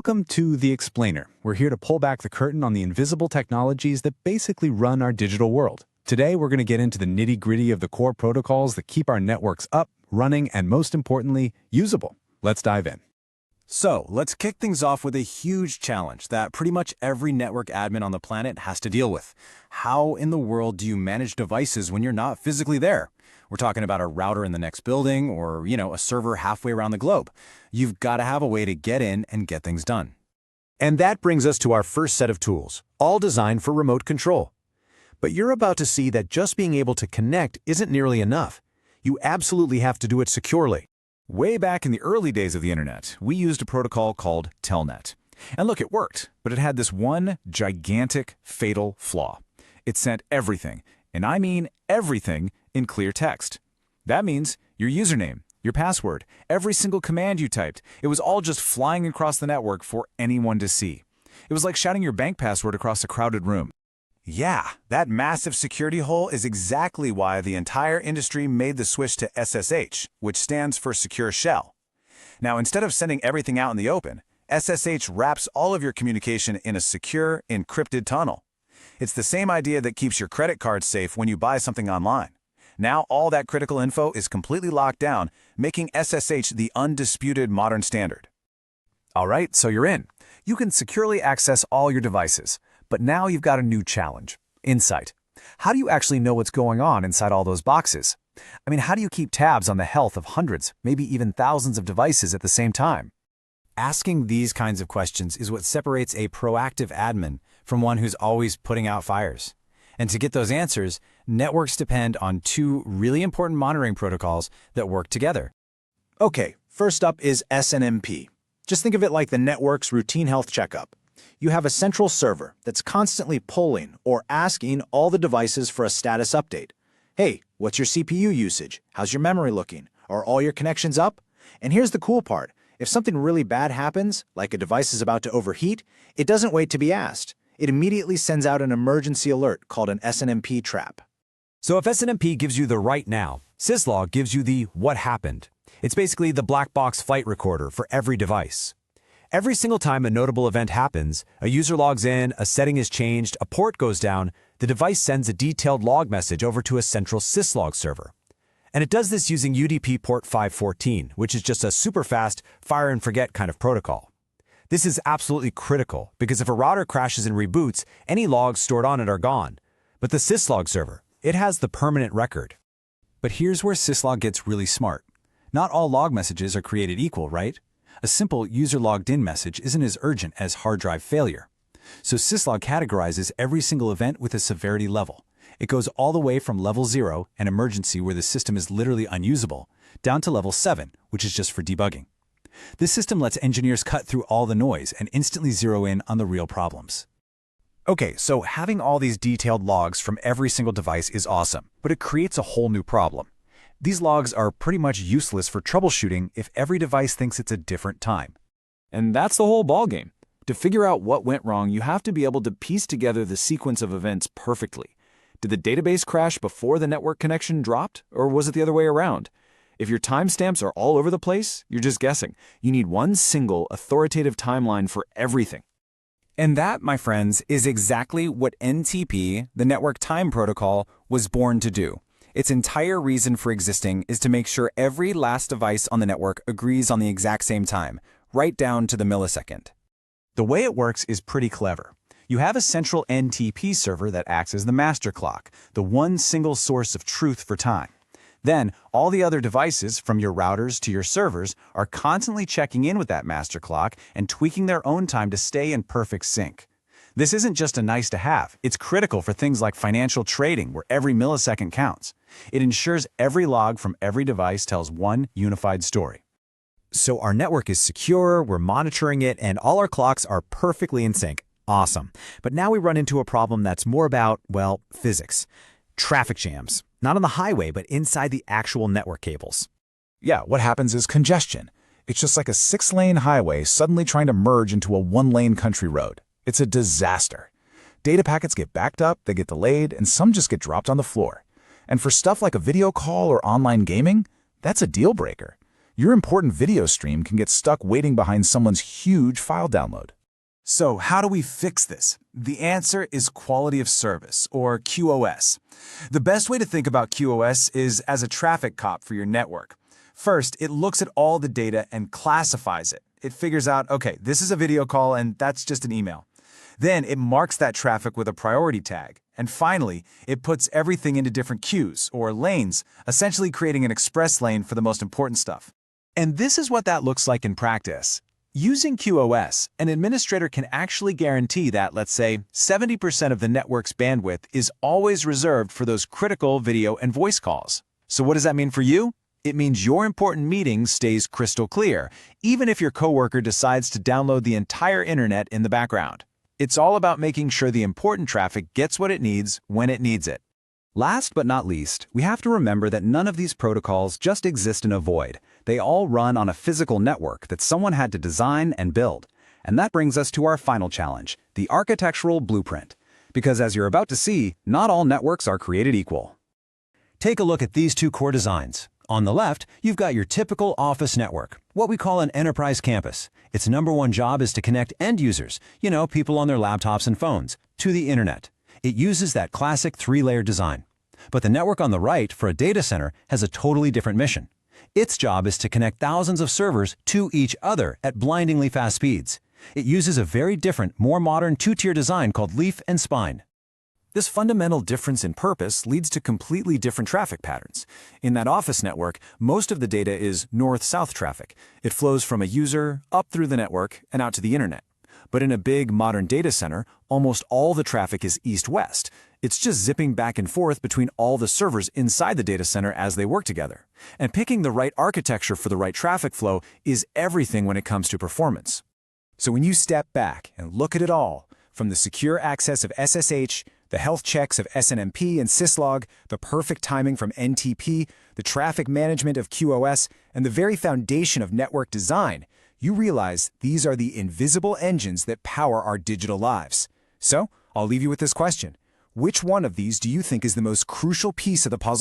Welcome to The Explainer. We're here to pull back the curtain on the invisible technologies that basically run our digital world. Today, we're going to get into the nitty-gritty of the core protocols that keep our networks up, running, and most importantly, usable. Let's dive in. So, let's kick things off with a huge challenge that pretty much every network admin on the planet has to deal with. How in the world do you manage devices when you're not physically there? We're talking about a router in the next building or, a server halfway around the globe. You've got to have a way to get in and get things done. And that brings us to our first set of tools, all designed for remote control. But you're about to see that just being able to connect isn't nearly enough. You absolutely have to do it securely. Way back in the early days of the internet, we used a protocol called Telnet. And look, it worked, but it had this one gigantic, fatal flaw. It sent everything, and I mean everything, in clear text. That means your username, your password, every single command you typed, it was all just flying across the network for anyone to see. It was like shouting your bank password across a crowded room. Yeah, that massive security hole is exactly why the entire industry made the switch to SSH, which stands for Secure Shell. Now, instead of sending everything out in the open, SSH wraps all of your communication in a secure, encrypted tunnel. It's the same idea that keeps your credit card safe when you buy something online. Now all that critical info is completely locked down, making SSH the undisputed modern standard. All right, so you're in. You can securely access all your devices. But now you've got a new challenge, insight. How do you actually know what's going on inside all those boxes? I mean, how do you keep tabs on the health of hundreds, maybe even thousands of devices at the same time? Asking these kinds of questions is what separates a proactive admin from one who's always putting out fires. And to get those answers, networks depend on two really important monitoring protocols that work together. Okay, first up is SNMP. Just think of it like the network's routine health checkup. You have a central server that's constantly polling or asking all the devices for a status update. Hey, what's your CPU usage? How's your memory looking? Are all your connections up? And here's the cool part. If something really bad happens, like a device is about to overheat, it doesn't wait to be asked. It immediately sends out an emergency alert called an SNMP trap. So if SNMP gives you the right now, syslog gives you the what happened. It's basically the black box flight recorder for every device. Every single time a notable event happens, a user logs in, a setting is changed, a port goes down, the device sends a detailed log message over to a central syslog server. And it does this using UDP port 514, which is just a super fast fire and forget kind of protocol. This is absolutely critical because if a router crashes and reboots, any logs stored on it are gone. But the syslog server, it has the permanent record. But here's where syslog gets really smart. Not all log messages are created equal, right? A simple user logged in message isn't as urgent as hard drive failure. So syslog categorizes every single event with a severity level. It goes all the way from level 0, an emergency where the system is literally unusable, down to level 7, which is just for debugging. This system lets engineers cut through all the noise and instantly zero in on the real problems. Okay, so having all these detailed logs from every single device is awesome, but it creates a whole new problem. These logs are pretty much useless for troubleshooting if every device thinks it's a different time. And that's the whole ballgame. To figure out what went wrong, you have to be able to piece together the sequence of events perfectly. Did the database crash before the network connection dropped, or was it the other way around? If your timestamps are all over the place, you're just guessing. You need one single authoritative timeline for everything. And that, my friends, is exactly what NTP, the Network Time Protocol, was born to do. Its entire reason for existing is to make sure every last device on the network agrees on the exact same time, right down to the millisecond. The way it works is pretty clever. You have a central NTP server that acts as the master clock, the one single source of truth for time. Then, all the other devices, from your routers to your servers, are constantly checking in with that master clock and tweaking their own time to stay in perfect sync. This isn't just a nice to have, it's critical for things like financial trading where every millisecond counts. It ensures every log from every device tells one unified story. So our network is secure, we're monitoring it, and all our clocks are perfectly in sync. Awesome. But now we run into a problem that's more about, well, physics. Traffic jams. Not on the highway, but inside the actual network cables. Yeah, what happens is congestion. It's just like a 6-lane highway suddenly trying to merge into a 1-lane country road. It's a disaster. Data packets get backed up, they get delayed, and some just get dropped on the floor. And for stuff like a video call or online gaming, that's a deal breaker. Your important video stream can get stuck waiting behind someone's huge file download. So how do we fix this? The answer is quality of service, or QoS. The best way to think about QoS is as a traffic cop for your network. First, it looks at all the data and classifies it. It figures out, okay, this is a video call and that's just an email. Then it marks that traffic with a priority tag. And finally, it puts everything into different queues, or lanes, essentially creating an express lane for the most important stuff. And this is what that looks like in practice. Using QoS, an administrator can actually guarantee that, let's say, 70% of the network's bandwidth is always reserved for those critical video and voice calls. So what does that mean for you? It means your important meeting stays crystal clear, even if your coworker decides to download the entire internet in the background. It's all about making sure the important traffic gets what it needs when it needs it. Last but not least, we have to remember that none of these protocols just exist in a void. They all run on a physical network that someone had to design and build. And that brings us to our final challenge, the architectural blueprint. Because as you're about to see, not all networks are created equal. Take a look at these two core designs. On the left, you've got your typical office network, what we call an enterprise campus. Its number one job is to connect end users, people on their laptops and phones, to the internet. It uses that classic three-layer design. But the network on the right, for a data center, has a totally different mission. Its job is to connect thousands of servers to each other at blindingly fast speeds. It uses a very different, more modern two-tier design called leaf and spine. This fundamental difference in purpose leads to completely different traffic patterns. In that office network, most of the data is north-south traffic. It flows from a user up through the network and out to the internet. But in a big modern data center, almost all the traffic is east-west. It's just zipping back and forth between all the servers inside the data center as they work together. And picking the right architecture for the right traffic flow is everything when it comes to performance. So when you step back and look at it all, from the secure access of SSH, the health checks of SNMP and syslog, the perfect timing from NTP, the traffic management of QoS, and the very foundation of network design, you realize these are the invisible engines that power our digital lives. So, I'll leave you with this question. Which one of these do you think is the most crucial piece of the puzzle?